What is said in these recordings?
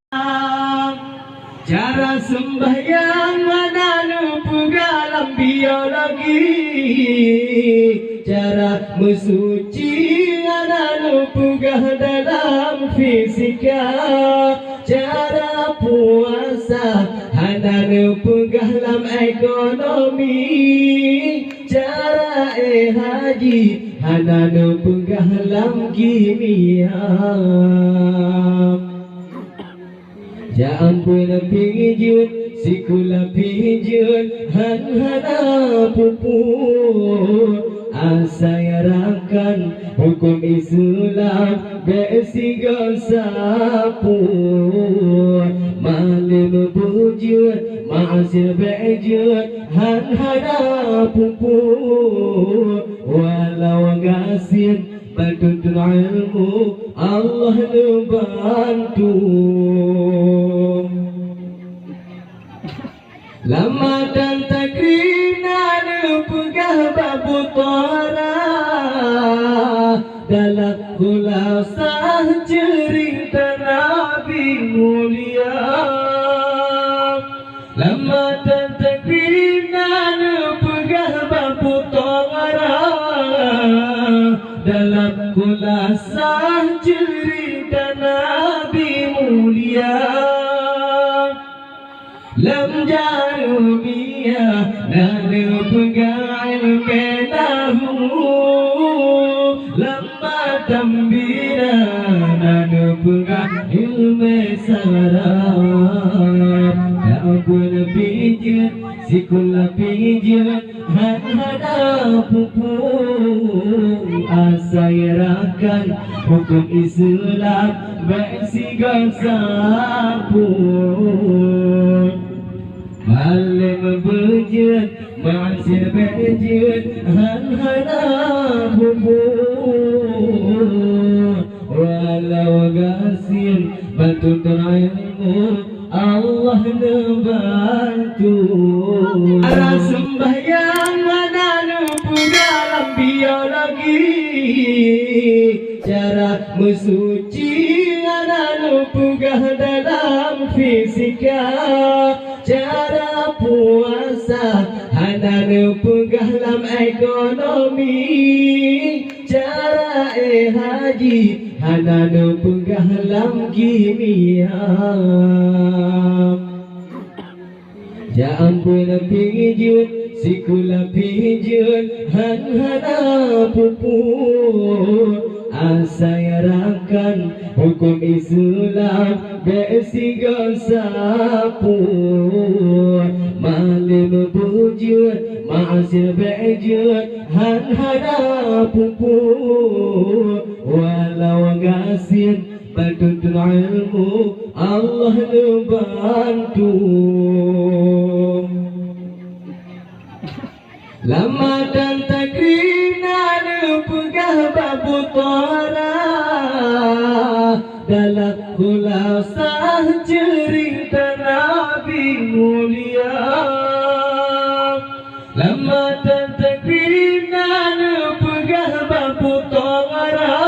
Cara sembahyang anu pugalam biologi, cara mensuci anu pugah dalam fisika, cara puasa anu pugah dalam ekonomi, cara haji anu pugah dalam kimia. Ya ampun pijun, sikula pijun, hana pupur. Asayarakan hukum Islam besiga sapur. Malim pujun, ma'asir bejun, hana pupur. Walau gasin bertuntun ilmu, Allah membantu. Lama dan takrinan pegah babu tora dalam kulasah cerita Nabi mulia. Lama dan takrinan pegah babu tora dalam kulasah cerita Nabi mulia. Lam jarumia nanu pegail kenahu, lamma tambira nanu pegail mesara. Ya ampun pijat, sikula pijat, hana pupur. Asayarakan hukum Islam besiga sapur. Malim bejut, ma'asir bejut, hana pupur. Walau gasin bertuntun ilmu, Allah membantu. Cara sembahyang anu pugalam biologi, cara mensuci anu pugah dalam fisika, cara puasa anu pugah dalam ekonomi, cara haji anu pugah dalam kimia. Ya ampun pijun, sikula pijun, hana pupur. Asayarakan hukum Islam besiga sapur. Malim bujun, ma'asir bejun, hana pupur. Walau gasin bertuntun ilmu, Allah membantu. Lama dan takrinan pegah babu tora dalam kulasah cerita Nabi mulia. Lama dan takrinan pegah babu tora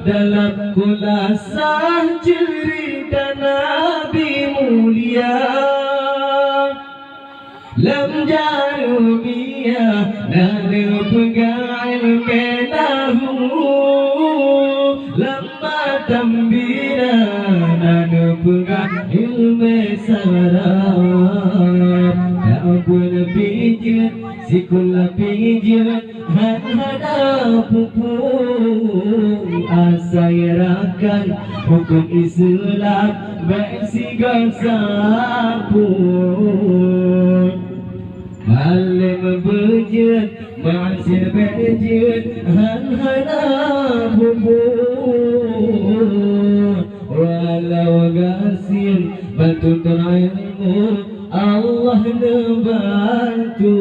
dalam kulasah cerita Nabi mulia. Lam jarumia nanu pegail kenahu, lamma tambira nanu pegail mesara. Ya ampun pijat, sikula pijat, hana pupur. Asayarakan hukum Islam besiga sapur. Malim bejut, ma'asir bejut, hana pupur. Walau gasin bertuntun ilmu, Allah membantu.